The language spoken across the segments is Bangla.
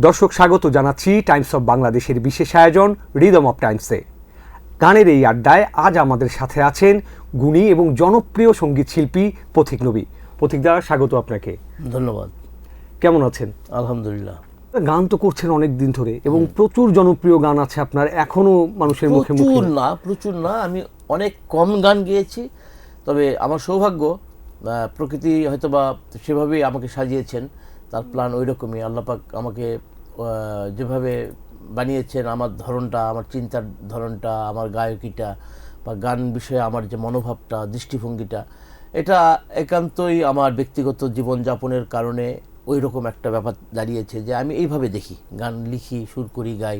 দর্শক স্বাগত জানাচ্ছি টাইমস অফ বাংলাদেশের বিশেষ আয়োজন রিদম অফ টাইমসে। গানের এই আড্ডায় আজ আমাদের সাথে আছেন গুণী এবং জনপ্রিয় সঙ্গীত শিল্পী পথিক নবী। পথিক দা, স্বাগত আপনাকে। ধন্যবাদ। কেমন আছেন? আলহামদুলিল্লাহ। গান তো করছেন অনেক দিন ধরে এবং প্রচুর জনপ্রিয় গান আছে আপনার, এখনো মানুষের মুখে মুখে। প্রচুর না, আমি অনেক কম গান গেয়েছি, তবে আমার সৌভাগ্য প্রকৃতি হয়তোবা সেভাবেই আমাকে সাজিয়েছেন, তার প্ল্যান ওই রকমই। আল্লাহ পাক আমাকে যেভাবে বানিয়েছেন, আমার ধরনটা, আমার চিন্তার ধরনটা, আমার গায়কিটা বা গান বিষয়ে আমার যে মনোভাবটা, দৃষ্টিভঙ্গিটা, এটা একান্তই আমার ব্যক্তিগত জীবনযাপনের কারণে ওই রকম একটা ব্যাপার দাঁড়িয়েছে যে আমি এইভাবে দেখি, গান লিখি, সুর করি, গাই,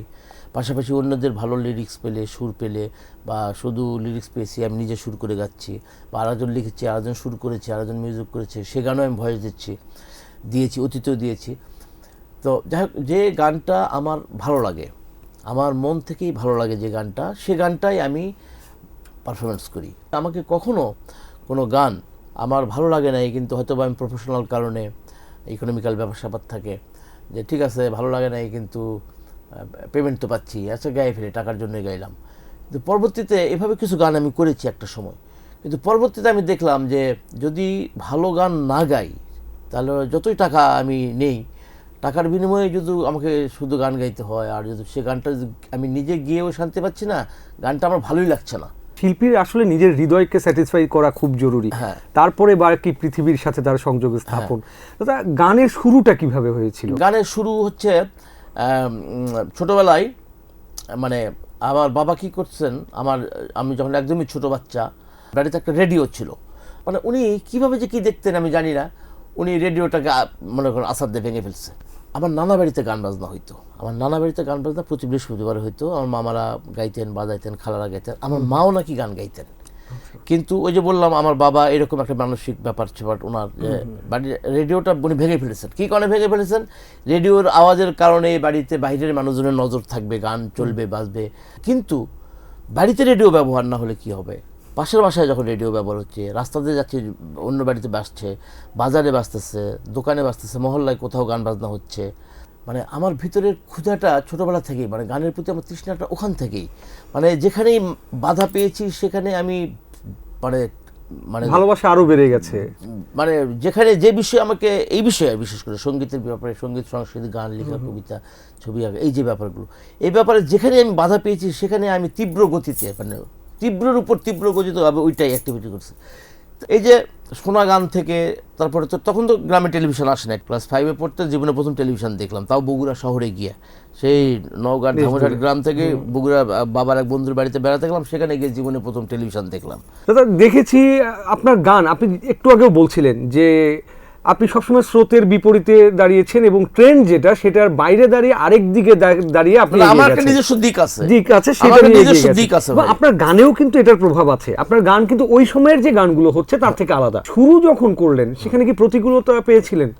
পাশাপাশি অন্যদের ভালো লিরিক্স পেলে, সুর পেলে বা শুধু লিরিক্স পেয়েছি আমি নিজে সুর করে গাচ্ছি, বা আরেকজন লিখেছি, আরেকজন সুর করেছে, আরেকজন মিউজিক করেছে, সে গানও আমি ভয়েস দিয়েছি, অতীতেও দিয়েছি। তো যাই হোক, যে গানটা আমার ভালো লাগে, আমার মন থেকেই ভালো লাগে যে গানটা, সে গানটাই আমি পারফরমেন্স করি। আমাকে কখনো কোনো গান আমার ভালো লাগে নাই, কিন্তু হয়তো আমি প্রফেশনাল কারণে, ইকোনমিক্যাল ব্যাপার স্যাপার থাকে যে ঠিক আছে ভালো লাগে নাই, কিন্তু পেমেন্ট তো পাচ্ছি, আচ্ছা গায়ে ফেলে, টাকার জন্যই গাইলাম। কিন্তু পরবর্তীতে এভাবে কিছু গান আমি করেছি একটা সময়, কিন্তু পরবর্তীতে আমি দেখলাম যে যদি ভালো গান না গাই তাহলে যতই টাকা আমি নেই, টাকার বিনিময়ে যদি আমাকে শুধু গান গাইতে হয়, আর যদি সে গানটা আমি নিজে গিয়েও শান্তি পাচ্ছি না, গানটা আমার ভালোই লাগছে না। শিল্পীর আসলে নিজের হৃদয়কে স্যাটিসফাই করা খুব জরুরি, তারপরে বাকি পৃথিবীর সাথে তার সংযোগ স্থাপন। গানের শুরুটা কিভাবে হয়েছিল? গানের শুরু হচ্ছে ছোটবেলায়, মানে আমার বাবা কি করছেন, আমি যখন একদমই ছোট বাচ্চা, বাড়িতে একটা রেডিও ছিল, মানে উনি কিভাবে যে কি দেখতেন আমি জানি না, উনি রেডিওটাকে মনে করেন আসার দিয়ে ভেঙে ফেলছে। আমার নানা বাড়িতে গান বাজনা হইতো, প্রতি বৃহস্পতিবারে হইতো। আমার মামারা গাইতেন, বাজাইতেন, খালারা গাইতেন, আমার মাও নাকি গান গাইতেন। কিন্তু ওই যে বললাম, আমার বাবা এরকম একটা মানসিক ব্যাপার ছিল ওনার, বাড়ির রেডিওটা উনি ভেঙে ফেলেছেন। কী কারণে ভেঙে ফেলেছেন? রেডিওর আওয়াজের কারণে বাড়িতে বাইরের মানুষজনের নজর থাকবে, গান চলবে, বাজবে, কিন্তু বাড়িতে রেডিও ব্যবহার না হলে কি হবে? পাশের বাসায় যখন রেডিও ব্যবহার হচ্ছে, রাস্তাতে যাচ্ছে, অন্য বাড়িতে বাজছে, বাজারে বাজতেছে, দোকানে বাজতেছে, মহল্লায় কোথাও গান বাজনা হচ্ছে, মানে আমার ভিতরের ক্ষুধাটা ছোটোবেলা থেকেই, মানে গানের প্রতি আমার তৃষ্ণাটা ওখান থেকেই, মানে যেখানেই বাধা পেয়েছি সেখানে আমি মানে মানে ভালোবাসা আরও বেড়ে গেছে। মানে যেখানে যে বিষয়ে আমাকে, এই বিষয়ে বিশেষ করে সঙ্গীতের ব্যাপারে, সঙ্গীত সংস্কৃতি, গান লেখা, কবিতা, ছবি আঁকা, এই যে ব্যাপারগুলো, এই ব্যাপারে যেখানে আমি বাধা পেয়েছি সেখানে আমি তীব্র গতিতে, মানে তীব্রের উপর তীব্র গতিতে ওইটাই অ্যাক্টিভিটি করছে। এই যে শোনা গান থেকে, তারপরে তো তখন তো গ্রামে টেলিভিশন আসে না, ক্লাস 5-এ পড়তে জীবনে প্রথম টেলিভিশন দেখলাম, তাও বগুড়া শহরে গিয়ে, সেই নওগাঁ ধামরাট গ্রাম থেকে বগুড়া বাবার এক বন্ধুর বাড়িতে বেড়াতে গেলাম, সেখানে গিয়ে জীবনে প্রথম টেলিভিশন দেখলাম। দাদা, দেখেছি আপনার গান, আপনি একটু আগেও বলছিলেন যে আপনি সবসময় স্রোতের বিপরীতে দাঁড়িয়েছেন এবং ট্রেন্ড যেটা, সেটার বাইরে দাঁড়িয়ে আরেক দিকে দাঁড়িয়ে আপনি, আমার একটা নিজস্ব দিক আছে, সেটা নিজস্ব দিক আছে। আপনার গানেও কিন্তু এটার প্রভাব আছে। আপনার গান কিন্তু ওই সময়ের যে গানগুলো হচ্ছে তার থেকে আলাদা। শুরু যখন করলেন সেখানে কি প্রতিকূলতা পেয়েছিলেন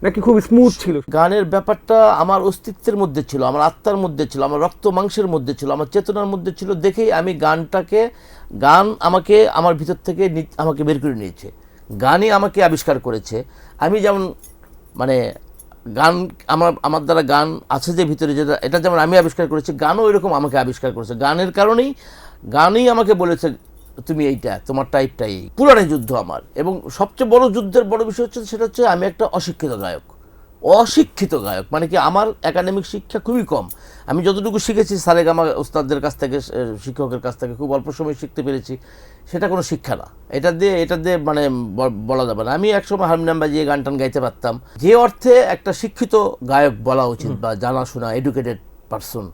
নাকি খুব স্মুথ ছিল? গানের ব্যাপারটা আমার অস্তিত্বের মধ্যে ছিল, আমার আত্মার মধ্যে ছিল, আমার রক্ত মাংসের মধ্যে ছিল, আমার চেতনার মধ্যে ছিল, দেখেই আমি গান আমাকে আমার ভিতর থেকে আমাকে বের করে নিয়েছে, গানই আমাকে আবিষ্কার করেছে। আমি যেমন, মানে গান আমার দ্বারা গান আছে যে ভিতরে, যেটা এটা যেমন আমি আবিষ্কার করেছি, গানও এরকম আমাকে আবিষ্কার করেছে। গানের কারণেই, গানই আমাকে বলেছে তুমি এইটা, তোমার টাইপটাই। পুরাটাই যুদ্ধ আমার, এবং সবচেয়ে বড় যুদ্ধের বড় বিষয় হচ্ছে, সেটা হচ্ছে আমি একটা অশিক্ষিত গায়ক, মানে কি আমার একাডেমিক শিক্ষা খুবই কম। আমি যতটুকু শিখেছি সারেগামা ওস্তাদদের কাছ থেকে, শিক্ষকের কাছ থেকে খুব অল্প সময় শিখতে পেরেছি, সেটা কোনো শিক্ষা না। এটা দিয়ে মানে বলা যাবে না। আমি একসময় হারমোনিয়াম বাজিয়ে গান টান গাইতে পারতাম, যে অর্থে একটা শিক্ষিত গায়ক বলা উচিত, বা জানাশোনা এডুকেটেড পারসন,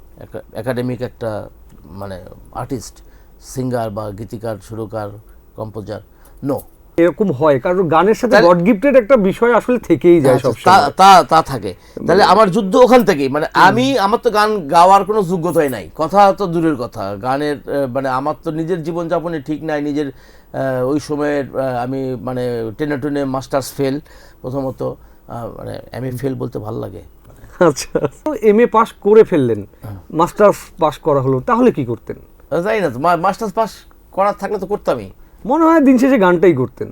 একাডেমিক একটা মানে আর্টিস্ট, সিঙ্গার বা গীতিকার, সুরকার, কম্পোজার, নো। এরকম হয় কারণ গানের সাথে গড গিফটেড একটা বিষয় আসলে থেকেই যায় সব সময়, তা থাকে। তাহলে আমার যুদ্ধ ওখান থেকেই, মানে আমার তো গান গাওয়ার কোনো যোগ্যতাই নাই, কথা তো দূরের কথা, গানের মানে আমার তো নিজের জীবনযাপনে ঠিক নাই, নিজের ওই সময়ের আমি মানে টেনে মাস্টার্স ফেল, প্রথমত মানে এমএ ফেল বলতে ভালো লাগে। আচ্ছা, এমএ পাস করে ফেললেন, মাস্টার্স পাস করা হলো, তাহলে কি করতেন? জানি না তো, মাস্টার্স পাস করার থাকলে তো করতামই। মনে হয় দিন শেষে গানটাই করতেন।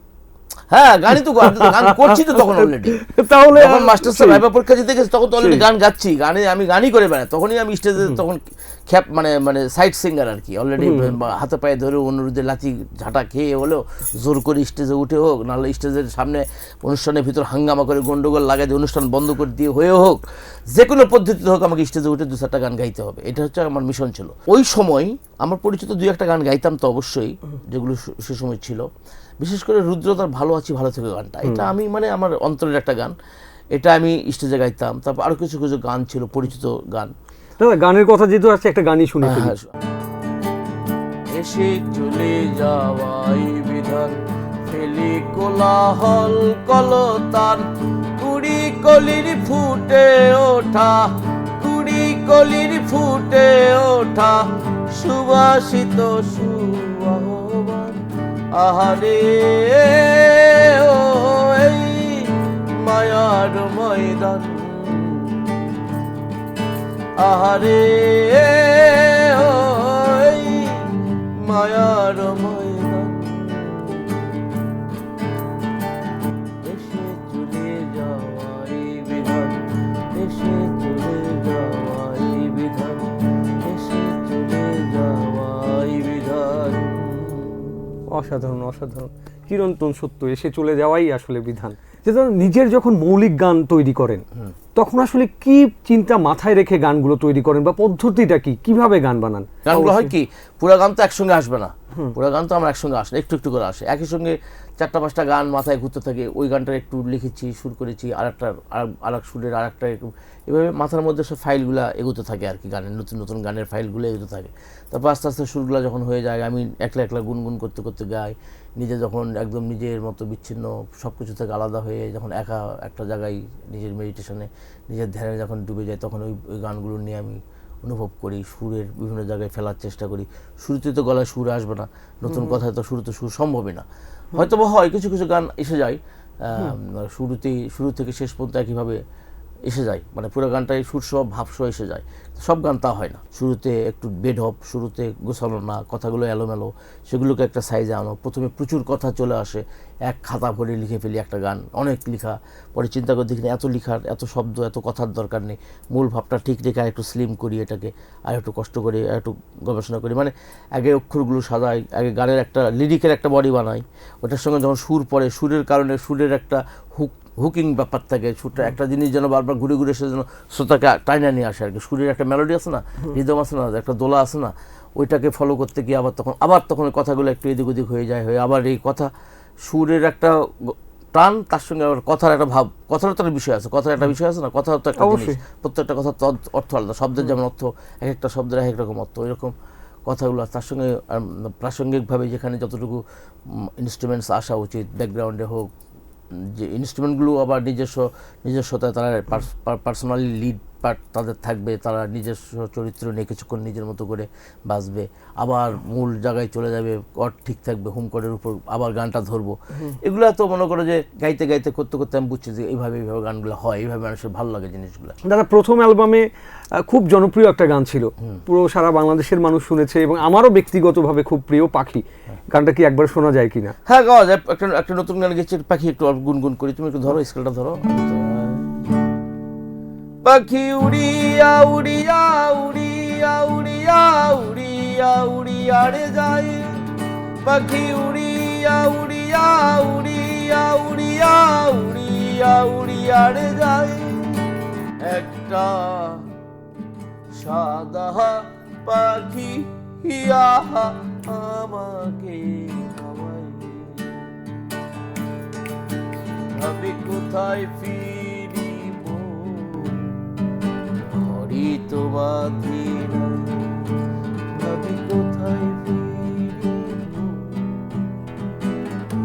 হ্যাঁ, গানই তো গান করছি তো তখন অলরেডি। তাহলে যখন মাস্টার স্যার ভাইবা পরীক্ষা দিতে গেছে তখন তো অলরেডি গান গাচ্ছি, আমি গানই করে বেড়াই। তখনই আমি স্টেজে তখন খ্যাপ মানে সাইড সিঙ্গার আর কি, অলরেডি হাতে পায়ে ধরে অনুরোধে লাচি ঝাঁটা খেয়ে হলেও জোর করে স্টেজে উঠে হোক, নাহলে স্টেজের সামনে অনুষ্ঠানের ভিতর হাঙ্গামা করে গন্ডগোল লাগাই দিয়ে অনুষ্ঠান বন্ধ করে দিয়ে হয়ে হোক, যে কোনো পদ্ধতিতে হোক আমাকে স্টেজে উঠে 2-4টা গান গাইতে হবে, এটা হচ্ছে আমার মিশন ছিল। ওই সময় আমার পরিচিত 2-1টা গান গাইতাম তো অবশ্যই, যেগুলো সে সময় ছিল। বিশেষ করে রুদ্রতার ভালো আছি ভালো থেকে গানটা, এটা আমি মানে আমার অন্তরের একটা গান, এটা আমি স্টেজে গাইতাম। তারপর আরও কিছু কিছু গান ছিল পরিচিত গান। দাদা গানের কথা যেহেতু আছে, একটা গানই শুনে ফেলি। এসে চলে যাওয়াই বিধান, ফেলি কোলাহল কলতান, কুড়ি কলির ফুটে ওঠা, কুড়ি কলির ফুটে ওঠা, সুবাসিত সুবাহবান, আহারে ও এই মায়ার ময়দান, আহারে ও এই মায়ার ময়দান, এসে চলে যাওয়াই বিধান, এসে চলে যাওয়াই বিধান, এসে চলে যাওয়াই বিধান। অসাধারণ অসাধারণ, চিরন্তন সত্য, এসে চলে যাওয়াই আসলে বিধান। যেটা নিজের যখন মৌলিক গান তৈরি করেন তখন আসলে কি চিন্তা মাথায় রেখে গানগুলো তৈরি করেন, বা পদ্ধতিটা কি, কিভাবে গান বানান? গানগুলো হয় কি, পুরো গান তো একসঙ্গে আসবে না, পুরো গান তো আমার একসঙ্গে আসে না, একটু একটু করে আসে। একই সঙ্গে 4-5টা গান মাথায় ঘুরতে থাকে, ওই গানটা একটু লিখেছি, সুর করেছি, আর এক সুরের আর একটা, এভাবে মাথার মধ্যে সব ফাইলগুলো এগোতে থাকে আর কি, গানের নতুন নতুন গানের ফাইলগুলো এগোতে থাকে। তারপর আস্তে আস্তে সুরগুলো যখন হয়ে যায়, আমি একলা একলা গুনগুন করতে করতে গাই, নিজে যখন একদম নিজের মতো বিচ্ছিন্ন সব কিছু থেকে আলাদা হয়ে যখন একা একটা জায়গায় নিজের মেডিটেশনে নিজের ধ্যানে যখন ডুবে যায়, তখন ওই গানগুলো নিয়ে আমি অনুভব করি, সুরের বিভিন্ন জায়গায় ফেলার চেষ্টা করি। শুরুতে তো গলায় সুর আসবে না, নতুন কথায় তো শুরুতে সুর সম্ভবই না, হয়তো বা হয় কিছু কিছু গান এসে যায় শুরু থেকে শেষ পর্যন্ত একইভাবে এসে যায়, মানে পুরো গানটাই সুরসহ ভাবসহ এসে যায়। সব গান তা হয় না, শুরুতে একটু বেড হপ, শুরুতে গোছানো না, কথাগুলো এলোমেলো, সেগুলোকে একটা সাইজে আনো। প্রথমে প্রচুর কথা চলে আসে, এক খাতা ভরে লিখে ফেলি একটা গান, অনেক লেখা, পরে চিন্তা করে দেখি এত লিখার, এত শব্দ, এত কথার দরকার নেই, মূল ভাবটা ঠিক রেখে আর একটু স্লিম করি এটাকে, আর একটু কষ্ট করে আর একটু গবেষণা করি, মানে আগে অক্ষরগুলো সাজাই, আগে গানের একটা লিরিকের একটা বডি বানাই, ওটার সঙ্গে যখন সুর পড়ে, সুরের কারণে সুরের একটা হুকিং ব্যাপার থাকে, সুরটা একটা জিনিস যেন বারবার ঘুরে ঘুরে এসে যেন শ্রোতাকে টাইনা নিয়ে আসে আর কি। সুরের একটা মেলোডি আছে না, রিদম আছে না, একটা দোলা আছে না, ওইটাকে ফলো করতে গিয়ে আবার তখন ওই কথাগুলো একটু এদিক ওদিক হয়ে যায়, আবার এই কথা সুরের একটা টান, তার সঙ্গে আবার কথার একটা ভাব, কথার তো একটা বিষয় আছে, কথার একটা বিষয় আছে না, কথা তো একটা জিনিস, প্রত্যেকটা কথার অর্থ আলাদা, শব্দের যেমন অর্থ, এক একটা শব্দের এক এক রকম অর্থ, ওইরকম কথাগুলো। তার সঙ্গে প্রাসঙ্গিকভাবে যেখানে যতটুকু ইনস্ট্রুমেন্টস আসা উচিত, ব্যাকগ্রাউন্ডে হোক, যে ইনস্ট্রুমেন্টগুলো আবার নিজস্বতায় তারা পার্সোনালি লিড পার্ট তাদের থাকবে, তারা নিজস্ব চরিত্র নিয়ে কিছুক্ষণ নিজের মতো করে বাজবে, আবার মূল জায়গায় চলে যাবে, কর্ড ঠিক থাকবে, হোম কর্ডের উপর আবার গানটা ধরবো। এগুলো তো মনে করো যে গাইতে গাইতে করতে করতে আমি বুঝছি যে এইভাবে গানগুলো হয়, এইভাবে মানুষের ভালো লাগে জিনিসগুলো। দাদা প্রথম অ্যালবামে খুব জনপ্রিয় একটা গান ছিল, পুরো সারা বাংলাদেশের মানুষ শুনেছে, এবং আমারও ব্যক্তিগতভাবে খুব প্রিয়, পাখি। গানটা কি একবার শোনা যায় কিনা? হ্যাঁ, গাওয়া যায়। একটা নতুন গান গেছে, পাখি, একটু গুনগুন করি, তুমি একটু ধরো, স্কেলটা ধরো। পাখি উড়িয়া উড়িয়া উড়িয়া উড়িয়া উড়িয়া উড়িয়া রে যায়, পাখি উড়িয়া উড়িয়া উড়িয়া উড়িয়া উড়িয়া উড়িয়া রে যায়, একটা সাদা পাখি ইয়া আমাকে ভাবি কোথায় ফিরিব, ঘড়ি তো বাঁধি ভাবি কোথায় ফিরিব,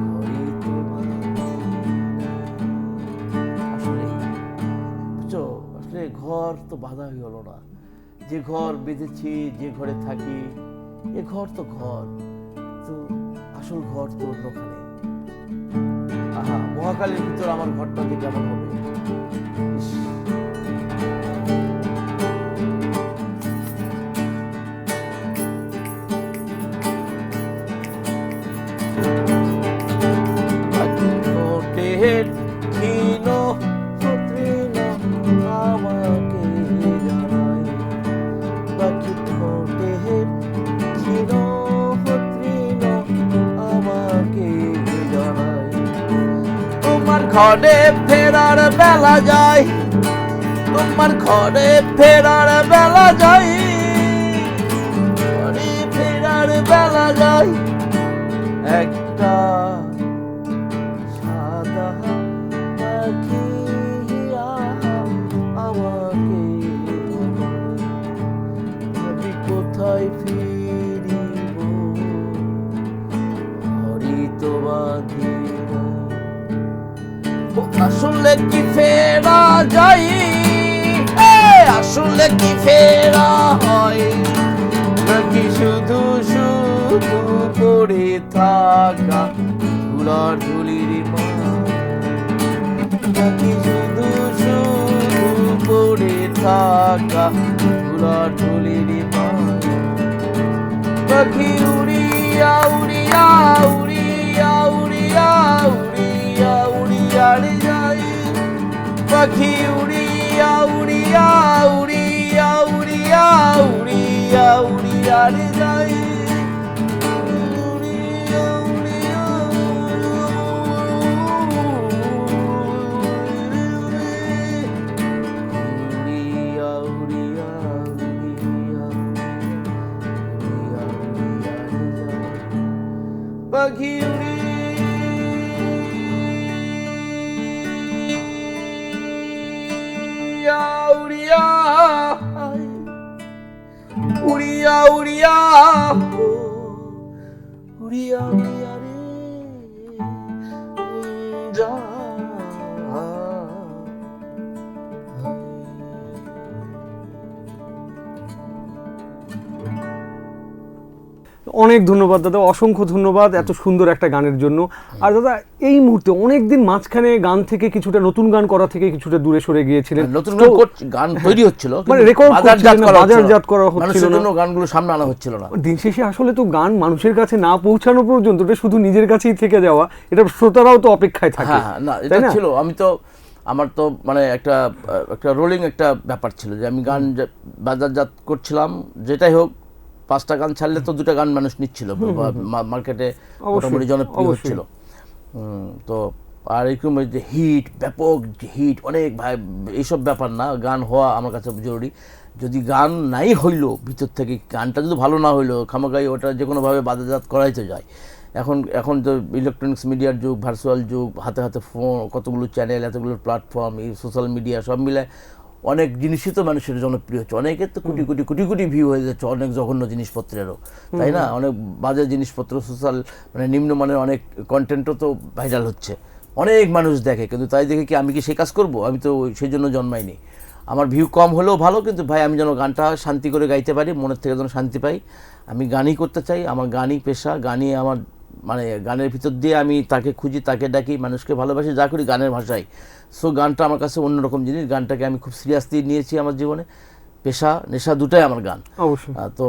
ঘড়ি তো বাঁধি। আসলে ঘর তো বাঁধা হলো না, যে ঘর বেঁধেছি, যে ঘরে থাকি, এ ঘর তো ঘর, তো আসল ঘর তো অন্যখানে। আহা, মহাকালের ভিতর আমার ঘরটাতে কেমন হবে। ঘরে ফেরার বেলা যায়, তোমার ঘরে ফেরার বেলা যায়, ঘরে ফেরার বেলা যায়, একটা সাদা পাখি আমাকে আমি কোথায় ফিরিব, হরিত বাঁধির আসলে কি ফেরা যায়, আসলে কি ফেরা হয়, নাকি শুধু শুধু পড়ে থাকা ধুলার ধুলির নাকি শুধু শুধু পড়ে থাকা ধুলার ধুলির পাখি উড়িয়া উড়িয়া উড়িয়া উড়িয়া উড়িয়া উড়িয়া যাই, পাখি উড়িয়া উড়িয়া উড়িয়া উড়িয়া উড়িয়া উড়িয়া যাই, উড়িয়া উড়িয়া উড়িয়া উড়িয়া উড়িয়া উড়িয়া পাখি উড়িয়া উড়িয়া উড়িয়া উড়িয়া উড়িয়া রে যা। অনেক ধন্যবাদ দাদা, অসংখ্য ধন্যবাদ এত সুন্দর একটা গানের জন্য। আর দাদা এই মুহূর্তে অনেকদিন মাঝখানে গান থেকে কিছুটা নতুন গান করা থেকে কিছুটা দূরে সরে গিয়েছিলেন, নতুন গান তৈরি হচ্ছিল, মানে রেকর্ড বাজারজাত করা হচ্ছিল না, গানগুলো সামনে আনা হচ্ছিল না। দিন শেষে আসলে তো গান মানুষের কাছে না পৌঁছানো পর্যন্ত এটা শুধু নিজের কাছেই থেকে যাওয়া, এটা শ্রোতারাও তো অপেক্ষায় থাকে। হ্যাঁ, না এটা ছিল, আমি তো আমার তো মানে একটা রোলিং একটা ব্যাপার ছিল যে আমি গান বাজারজাত করছিলাম, যেটাই হোক 5টা গান ছাড়লে তো 2টা গান মানুষ নিচ্ছিল, মার্কেটে মোটামুটি জনপ্রিয় হচ্ছিল। তো আর এরকম যে হিট, ব্যাপক হিট, অনেক ভাই এইসব ব্যাপার না, গান হওয়া আমার কাছে জরুরি। যদি গান নাই হইলো ভিতর থেকে, গানটা যদি ভালো না হইলো, খামাখাই ওটা যে কোনোভাবে বাজারজাত করাই তো যায়। এখন তো ইলেকট্রনিক্স মিডিয়ার যুগ, ভার্চুয়াল যুগ, হাতে হাতে ফোন, কতগুলো চ্যানেল, এতগুলো প্ল্যাটফর্ম, এই সোশ্যাল মিডিয়া সব মিলে অনেক জিনিসই তো মানুষের জনপ্রিয় হচ্ছে, অনেকের তো কোটি কোটি কোটি কোটি ভিউ হয়ে যাচ্ছে অনেক জঘন্য জিনিসপত্রেরও, তাই না? অনেক বাজে জিনিসপত্র, সোশ্যাল মানে নিম্নমানের অনেক কন্টেন্টও তো ভাইরাল হচ্ছে, অনেক মানুষ দেখে, কিন্তু তাই দেখে কি আমি কি সেই কাজ করবো? আমি তো সেই জন্য জন্মাইনি। আমার ভিউ কম হলেও ভালো, কিন্তু ভাই আমি যেন গানটা শান্তি করে গাইতে পারি, মনের থেকে যেন শান্তি পাই, আমি গানই করতে চাই, আমার গানই পেশা, গানই আমার মানে গানের ভিতর দিয়ে আমি তাকে খুঁজি, তাকে ডাকি, মানুষকে ভালোবাসি, যা করি গানের ভাষায়। সো গানটা আমার কাছে অন্যরকম জিনিস, গানটাকে আমি খুব সিরিয়াসলি নিয়েছি আমার জীবনে, পেশা নেশা দুটাই আমার গান। অবশ্যই। তো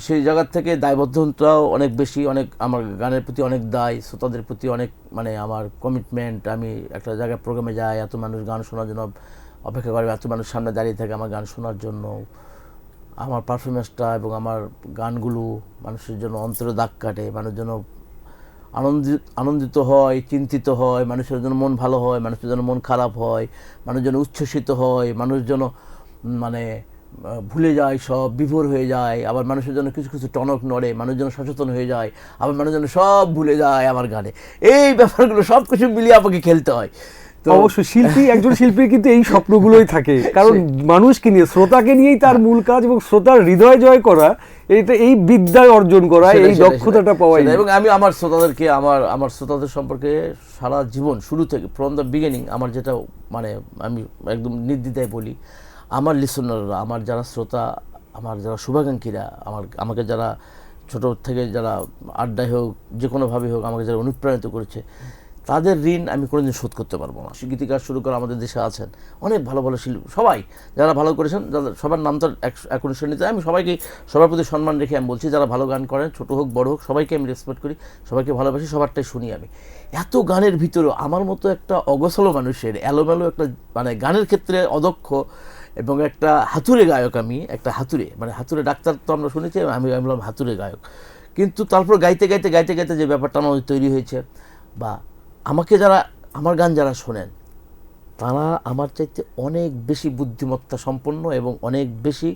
সেই জায়গার থেকে দায়বদ্ধতাও অনেক বেশি, অনেক আমার গানের প্রতি অনেক দায়, শ্রোতাদের প্রতি অনেক মানে আমার কমিটমেন্ট। আমি একটা জায়গায় প্রোগ্রামে যাই, এত মানুষ গান শোনার জন্য অপেক্ষা করে, এত মানুষ সামনে দাঁড়িয়ে থাকে আমার গান শোনার জন্য। আমার পারফরমেন্সটা এবং আমার গানগুলো মানুষের জন্য অন্তরে দাগ কাটে, মানুষের জন্য আনন্দিত হয়, চিন্তিত হয়, মানুষের জন্য মন ভালো হয়, মানুষের জন্য মন খারাপ হয়, মানুষ যেন উচ্ছ্বসিত হয়, মানুষ যেন মানে ভুলে যায়, সব বিভোর হয়ে যায়, আবার মানুষের জন্য কিছু কিছু টনক নড়ে, মানুষ যেন সচেতন হয়ে যায়, আবার মানুষ যেন সব ভুলে যায় আমার গানে। এই ব্যাপারগুলো সব কিছু মিলিয়ে আমাকে খেলতে হয়। অবশ্যই শিল্পী, একজন শিল্পীর কিন্তু এই স্বপ্নগুলোই থাকে, কারণ মানুষকে নিয়ে, শ্রোতাকে নিয়েই তার মূল কাজ, এবং শ্রোতার হৃদয় জয় করা, এটা এই বিদ্যায় অর্জন করা, এই দক্ষতাটা পাওয়া। এবং আমি আমার শ্রোতাদেরকে আমার শ্রোতাদের সম্পর্কে সারা জীবন শুরু থেকে ফ্রম দ্য বিগিনিং আমার যেটা মানে আমি একদম নির্দ্বিধায় বলি, আমার লিসনাররা, আমার যারা শ্রোতা, আমার যারা শুভাকাঙ্ক্ষীরা, আমাকে যারা ছোট থেকে যারা আড্ডায় হোক, যে কোনোভাবে হোক আমাকে যারা অনুপ্রাণিত করেছে, তাদের ঋণ আমি কোনোদিন শোধ করতে পারবো না। গীতিকার শুরু করে আমাদের দেশে আছেন অনেক ভালো ভালো শিল্পী, সবাই যারা ভালো করেছেন, যাদের সবার নাম তো এক শ্রেণীতে, আমি সবাইকে সবার প্রতি সম্মান রেখে আমি বলছি, যারা ভালো গান করেন, ছোট হোক বড় হোক, সবাইকে আমি রেসপেক্ট করি, সবাইকে ভালোবাসি, সবারটাই শুনি আমি। এত গানের ভিতরেও আমার মতো একটা অগোছালো মানুষের, এলোমেলো একটা মানে গানের ক্ষেত্রে অদক্ষ এবং একটা হাতুড়ে গায়ক, আমি একটা হাতুড়ে মানে হাতুড়ে ডাক্তার তো আমরা শুনেছি, আমি বললাম হাতুড়ে গায়ক। কিন্তু তারপর গাইতে গাইতে গাইতে গাইতে যে ব্যাপারটা আমার তৈরি হয়েছে, বা আমাকে যারা আমার গান যারা শোনেন তারা আমার চাইতে অনেক বেশি বুদ্ধিমত্তা সম্পন্ন এবং অনেক বেশি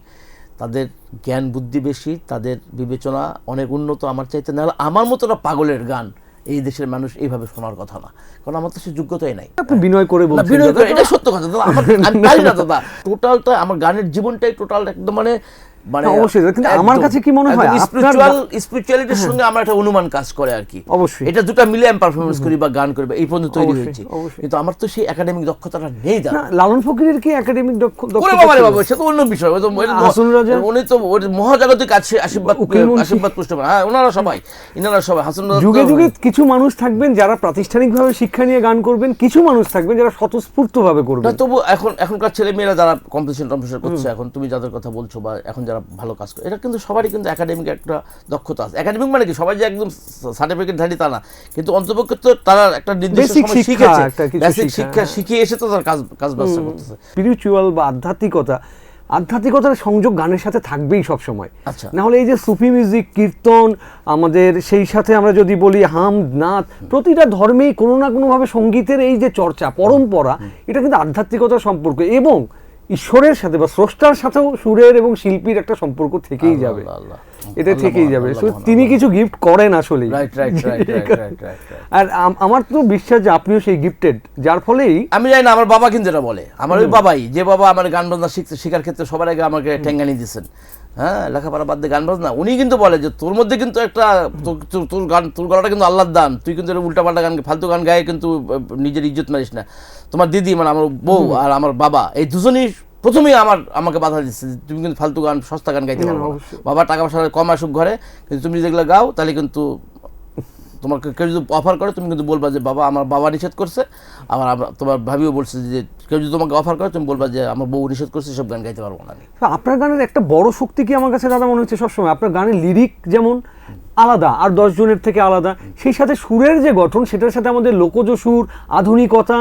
তাদের জ্ঞান বুদ্ধি বেশি, তাদের বিবেচনা অনেক উন্নত আমার চাইতে। নাহলে আমার মতো একটা পাগলের গান এই দেশের মানুষ এইভাবে শোনার কথা না, কারণ আমার তো সে যোগ্যতাই নাই। আপনি বিনয় করে না, বলছেন বিনয় করে, দাদা। এটা সত্য কথা দাদা, আমি পারি না দাদা। টোটালটা আমার গানের জীবনটাই টোটাল একদম মানে মানে না, অবশ্যই, কিন্তু আমার কাছে কি মনে হয় আপনার স্পিরিচুয়ালিটির সঙ্গে আমার একটা অনুমান কাজ করে আর কি। অবশ্যই। এটা দুটো মিলে আমি পারফরমেন্স করি বা গান করি বা এই পর্যন্ত তৈরি অবশ্যই, হয়েছি, অবশ্যই। কিন্তু আমার তো সেই একাডেমিক দক্ষতাটা নেই দাদা। না, লালন ফকিরের কি একাডেমিক ওরে দক্ষতা বাবা রে ছিল? বাবা, সে তো অন্য বিষয়। ওই তো হাসন রাজা? উনি তো ওই মহাজাগতিক আশীর্বাদ উকিল মুন্সি? আশীর্বাদ পুষ্ট, হ্যাঁ ওনারা সবাই, ইনারা সবাই হাসন রাজা। যুগে যুগে কিছু মানুষ থাকবেন যারা প্রাতিষ্ঠানিকভাবে শিক্ষা নিয়ে গান করবেন, কিছু মানুষ থাকবেন যারা স্বতঃস্ফূর্তভাবে না, করবেন। তবু এখনকার ছেলে মেয়েরা যারা কম্পিটিশন করছে এখন, তুমি যাদের কথা বলছো বা এখন যারা ভালো কাজ করে, এটা কিন্তু সবারই কিন্তু একাডেমিক একটা দক্ষতা আছে। একাডেমিক মানে কি সবাই যে একদম সার্টিফিকেট ধারী তা না, কিন্তু অন্তপক্ষে তো তারা একটা নির্দিষ্ট Basic সময় শিক্ষা, শিখেছে, একটা কিছু বেসিক শিক্ষা, শিক্ষা শিখিয়ে এসে তো তার কাজ ব্যবস্থা করতেছে। স্পিরিচুয়াল বা আধ্যাত্মিকতার সংযোগ গানের সাথে থাকবেই সব সময়। আচ্ছা। না হলে এই যে সুফি মিউজিক, কীর্তন, আমাদের সেই সাথে আমরা যদি বলি হামদ, নাত, প্রতিটা ধর্মেই কোনো না কোনোভাবে সঙ্গীতের এই যে চর্চা পরম্পরা, এটা কিন্তু আধ্যাত্মিকতার সম্পর্ক এবং ঈশ্বরের সাথে বা স্রষ্টার সাথেও সুরের এবং শিল্পীর একটা সম্পর্ক থেকেই যাবে, আল্লাহ, আল্লাহ। এটা আল্লাহ থেকেই মহান, যাবে। আল্লাহ So, মহান, তিনি আল্লাহ কিছু গিফট করেন আসলে। রাইট। আর আমার তো বিশ্বাস যে আপনিও সেই গিফটেড, যার ফলেই আমি জানি না, আমার বাবা কিন্তু এটা বলে, আমার ওই বাবাই, যে বাবা আমার গান বাজনা শেখার ক্ষেত্রে সবার আগে আমাকে ঠেঙ্গানি দিচ্ছেন, হ্যাঁ লেখাপড়া বাদ দিয়ে গান বাজনা, উনি কিন্তু বলে যে তোর মধ্যে কিন্তু একটা তোর গলাটা কিন্তু আল্লাহর দান, তুই কিন্তু উল্টা পাল্টা গান ফালতু গান গায়ে কিন্তু নিজের ইজ্জত মারিস না। তোমার দিদি মানে আমার বউ আর আমার বাবা এই দুজনই প্রথমেই আমাকে বাধা দিচ্ছে, তুমি কিন্তু ফালতু গান সস্তা গান গাইতে পারো না। অবশ্যই। বাবা টাকা পয়সা কম আসুক ঘরে, কিন্তু তুমি যেগুলো গাও তাহলে কিন্তু তোমাকে কেউ যদি অফার করে তুমি কিন্তু বলবা যে বাবা আমার বাবা নিষেধ করছে, আবার তোমার ভাবিও বলছে যে কেউ যদি তোমাকে অফার করে তুমি বলবা যে আমার বউ নিষেধ করছে, সব গান গাইতে পারবো না আমি। আপনার গানের একটা বড় শক্তি কি আমার কাছে দাদা মনে হচ্ছে সবসময়, আপনার গানের লিরিক যেমন আলাদা আর 10 জনের থেকে আলাদা, সেই সাথে সুরের যে গঠন সেটার সাথে আমাদের লোকজ সুর, আধুনিকতা,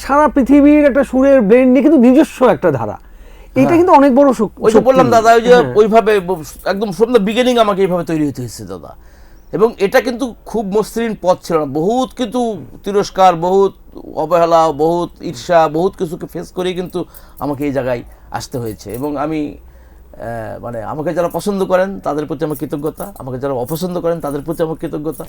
সারা পৃথিবীর একটা সুরের ব্লেন্ড নিয়ে কিন্তু নিজস্ব একটা ধারা, এটা কিন্তু অনেক বড় ওই যে বললাম দাদা, ওই যে ওইভাবে একদম ফ্রম দ্য বিগিনিং আমাকে এইভাবে তৈরি হতে হয়েছে দাদা। এবং এটা কিন্তু খুব মসৃণ পথ ছিল না, বহুত কিন্তু তিরস্কার, বহুত অবহেলা, বহুত ঈর্ষা, বহুত কিছুকে ফেস করেই কিন্তু আমাকে এই জায়গায় আসতে হয়েছে। এবং আমি মানে আমাকে যারা পছন্দ করেন তাদের প্রতি আমার কৃতজ্ঞতা, আমাকে যারা অপছন্দ করেন তাদের প্রতি আমার কৃতজ্ঞতা,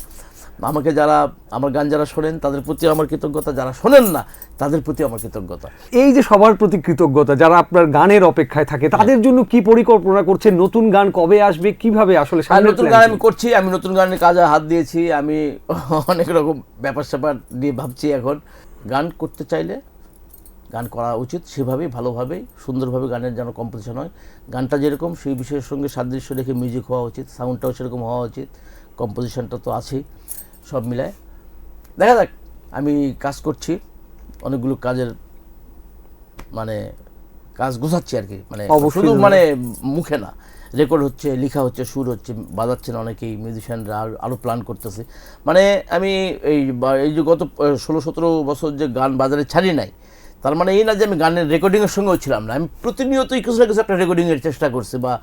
আমাকে যারা আমার গান যারা শোনেন তাদের প্রতি আমার কৃতজ্ঞতা, যারা শোনেন না তাদের প্রতি আমার কৃতজ্ঞতা। এই যে সবার প্রতি কৃতজ্ঞতা, যারা আপনার গানের অপেক্ষায় থাকে তাদের জন্য কি পরিকল্পনা করছেন, নতুন গান কবে আসবে, কিভাবে আসলে আর সামনের নতুন plan গান কি? আমি করছি, আমি নতুন গানের কাজে হাত দিয়েছি, আমি অনেক রকম ব্যাপার স্যাপার নিয়ে ভাবছি। এখন গান করতে চাইলে গান করা উচিত, সেভাবেই ভালোভাবেই সুন্দরভাবে গানের যেন কম্পোজিশন হয়, গানটা যেরকম সেই বিষয়ের সঙ্গে সাদৃশ্য রেখে মিউজিক হওয়া উচিত, সাউন্ডটাও সেরকম হওয়া উচিত, কম্পোজিশনটা তো আছেই, সব মিলায় দেখা যাক। আমি কাজ করছি, অনেকগুলো কাজের মানে কাজ গোছাচ্ছি আর কি, মানে অবশ্যই শুধু দাদা। মানে মুখে না, রেকর্ড হচ্ছে, লেখা হচ্ছে, সুর হচ্ছে, বাজাচ্ছেন অনেকেই মিউজিশিয়ানরা, আরও প্ল্যান করতেছে। মানে আমি এই যে গত 16-17 বছর যে গান বাজারে ছাড়ি নাই, তার মানে এই না যে আমি গানের রেকর্ডিংয়ের সঙ্গেও ছিলাম না, আমি প্রতিনিয়তই কিছু না কিছু একটা রেকর্ডিংয়ের চেষ্টা করছি বা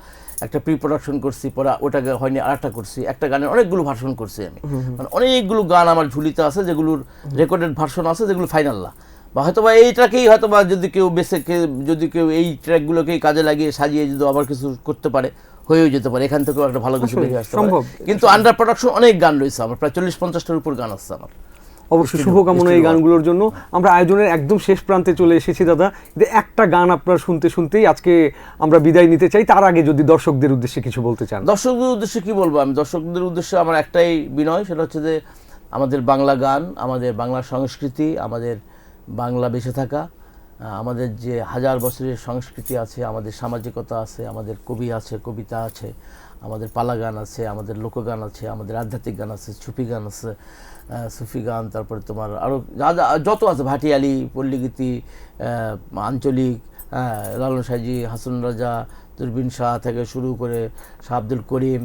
একটা প্রি প্রোডাকশন করছি, পরে ওটাকে হয়নি আরেকটা করছি, একটা গানের অনেকগুলো ভার্সন করছি আমি, মানে অনেকগুলো গান আমার ঝুলিতে আছে যেগুলোর রেকর্ডেড ভার্সন আছে, যেগুলো ফাইনাল না, বা হয়তো বা এইটাকেই হয়তো বা যদি কেউ এই ট্র্যাকগুলোকেই কাজে লাগিয়ে সাজিয়ে যদি আবার কিছু করতে পারে, হয়েও যেতে পারে, এখান থেকেও একটা ভালো কিছু বেরিয়ে আসতে পারে। সম্ভব। কিন্তু আন্ডার প্রোডাকশন অনেক গান রয়েছে আমার, প্রায় 40-50টার উপর গান আছে আমার। অবশ্যই শুভকামনা এই গানগুলোর জন্য। আমরা আয়োজনের একদম শেষ প্রান্তে চলে এসেছি দাদা, কিন্তু একটা গান আপনার শুনতে শুনতেই আজকে আমরা বিদায় নিতে চাই, তার আগে যদি দর্শকদের উদ্দেশ্যে কিছু বলতে চান। দর্শকদের উদ্দেশ্যে কি বলবো, আমি দর্শকদের উদ্দেশ্যে আমার একটাই বিনয়, সেটা হচ্ছে যে আমাদের বাংলা গান, আমাদের বাংলা সংস্কৃতি, আমাদের বাংলা বেঁচে থাকা, আমাদের যে হাজার বছরের সংস্কৃতি আছে, আমাদের সামাজিকতা আছে, আমাদের কবি আছে, কবিতা আছে, আমাদের পালা গান আছে, আমাদের লোকগান আছে, আমাদের আধ্যাত্মিক গান আছে, সুফি গান আছে, সুফি গান, তারপরে তোমার আরও যত আছে, ভাটিয়ালি, পল্লীগীতি, আঞ্চলিক, লালন সাইজি, হাসন রাজা, দুরবিন শাহ থেকে শুরু করে শাহ আব্দুল করিম,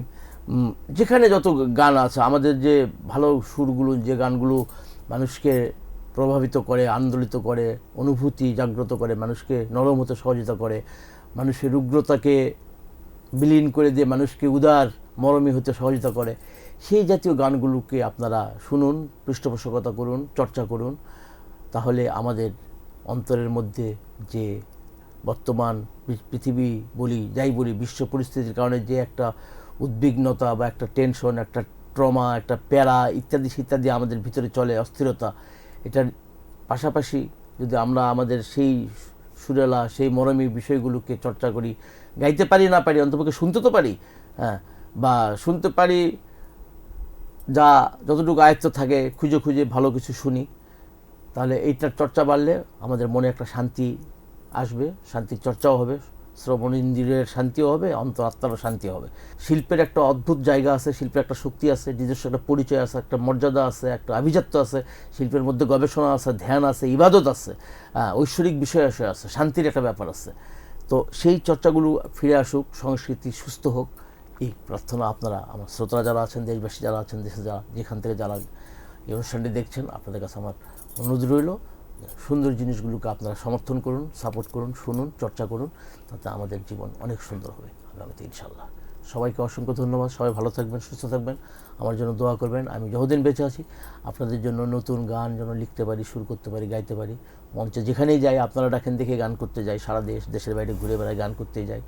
যেখানে যত গান আছে, আমাদের যে ভালো সুরগুলো, যে গানগুলো মানুষকে প্রভাবিত করে, আন্দোলিত করে, অনুভূতি জাগ্রত করে, মানুষকে নরম হতে সহযোগিতা করে, মানুষের উগ্রতাকে বিলীন করে দিয়ে মানুষকে উদার মরমী হতে সহযোগিতা করে, সেই জাতীয় গানগুলোকে আপনারা শুনুন, পৃষ্ঠপোষকতা করুন, চর্চা করুন, তাহলে আমাদের অন্তরের মধ্যে যে বর্তমান পৃথিবী বলি, যাই বলি, বিশ্ব পরিস্থিতির কারণে যে একটা উদ্বিগ্নতা বা একটা টেনশন, একটা ট্রমা, একটা প্যারা ইত্যাদি ইত্যাদি আমাদের ভিতরে চলে, অস্থিরতা, এটার পাশাপাশি যদি আমরা আমাদের সেই সুরেলা, সেই মরমী বিষয়গুলোকে চর্চা করি, গাইতে পারি না পারি, অন্তপক্ষে শুনতে তো পারি, হ্যাঁ, বা শুনতে পারি, যা যতটুকু আয়ত্ত থাকে খুঁজে খুঁজে ভালো কিছু শুনি, তাহলে এইটার চর্চা বাড়লে আমাদের মনে একটা শান্তি আসবে, শান্তির চর্চাও হবে, শ্রবণ ইন্দ্রিয়ের শান্তিও হবে, অন্তরাত্মারও শান্তি হবে। শিল্পের একটা অদ্ভুত জায়গা আছে, শিল্পের একটা শক্তি আছে, নিজস্ব একটা পরিচয় আছে, একটা মর্যাদা আছে, একটা আভিজাত্য আছে, শিল্পের মধ্যে গবেষণা আছে, ধ্যান আছে, ইবাদত আছে, ঐশ্বরিক বিষয় আছে, শান্তির একটা ব্যাপার আছে। তো সেই চর্চাগুলো ফিরে আসুক, সংস্কৃতি সুস্থ হোক, এই প্রার্থনা আপনারা, আমার শ্রোতারা যারা আছেন, দেশবাসী যারা আছেন, দেশে যারা যেখান থেকে যারা এই অনুষ্ঠানটি দেখছেন, আপনাদের কাছে আমার অনুরোধ রইল, সুন্দর জিনিসগুলোকে আপনারা সমর্থন করুন, সাপোর্ট করুন, শুনুন, চর্চা করুন, তাতে আমাদের জীবন অনেক সুন্দর হবে আগামীতে ইনশাল্লাহ। সবাইকে অসংখ্য ধন্যবাদ। সবাই ভালো থাকবেন, সুস্থ থাকবেন, আমার জন্য দোয়া করবেন। আমি যতদিন বেঁচে আছি আপনাদের জন্য নতুন গান যেন লিখতে পারি, সুর করতে পারি, গাইতে পারি। মঞ্চে যেখানেই যাই, আপনারা ডাকেন দেখে গান করতে যাই, সারা দেশের বাইরে ঘুরে বেড়াই, গান করতে যাই।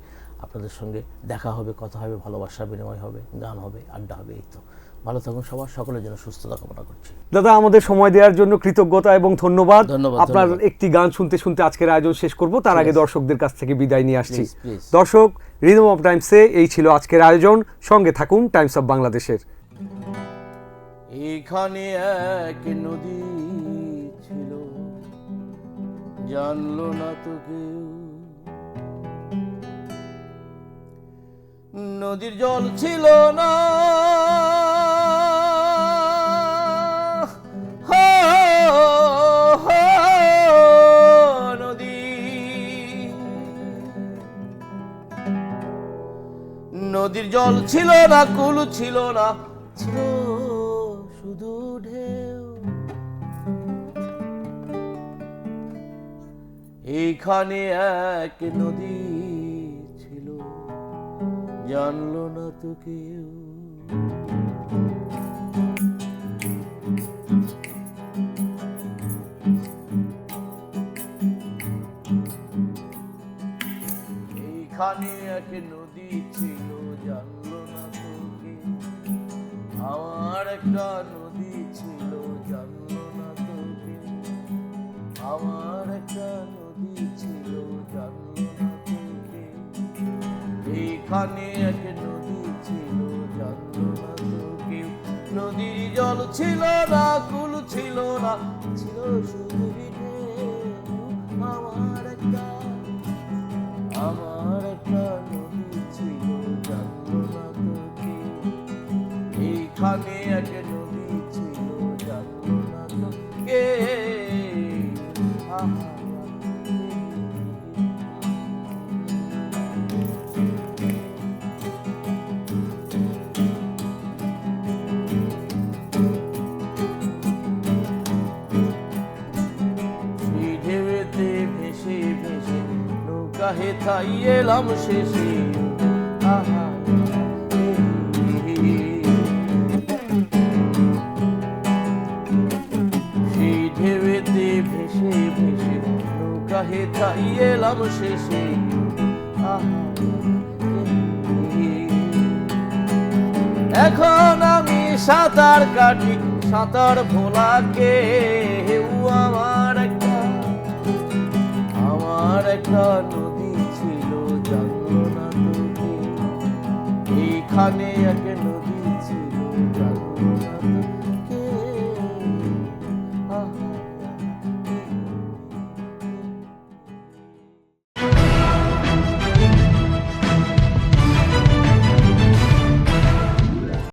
আপনাদের সঙ্গে দেখা হবে, কথা হবে, ভালোবাসা বিনিময় হবে, গান হবে, আড্ডা হবে। এই তো, ভালো থাকুন সবার, সকলের জন্য সুস্থতা কামনা করছি। দাদা, আমাদের সময় দেওয়ার জন্য কৃতজ্ঞতা এবং ধন্যবাদ। ধন্যবাদ, আপনার ধন্যবাদ। একটি গান শুনতে শুনতে আজকের আয়োজন শেষ করব, তার আগে দর্শকদের কাছ থেকে বিদায় নিয়ে আসছি। Please, please. দর্শক, রিদম অফ টাইমসে এই ছিল আজকের আয়োজন। সঙ্গে থাকুন টাইমস অফ বাংলাদেশের। এখানে এক নদী ছিল, জানলো না তো কেউ। নদীর জল ছিল না, নদী, নদীর জল ছিল না, কুল ছিল না, ছিল শুধু ঢেউ। এইখানে এক নদী ছিল, জানলো না তো কেউ। এইখানে এক নদী ছিল, জানলো না তো কেউ। আমার একটা নদী ছিল, জানলো না তো কেউ। আমার একটা নদী ছিল, জানলো না তো কেউ। এইখানে এক নদী ছিল, জানলো না তো কেউ। নদীর জল ছিল না, কুল ছিল না, ছিল শুধু ঢেউ। আমার একটা নদী ছিল, জানলো না তো কেউ। এইখানে এক নদী ছিল, জানলো না তো কেউ। সেই ঢেউতে ভেসে ভেসে নৌকা হেথাই এলাম শেষে। আহা, সেই ঢেউতে ভেসে ভেসে নৌকা হেথাই এলাম শেষে। আহা, এখন আমি সাঁতার কাটি, সাঁতার ভোলাকে। আমার একটা নদী ছিল, জানলো না তো কেউ। এইখানে এক নদী ছিল, জানলো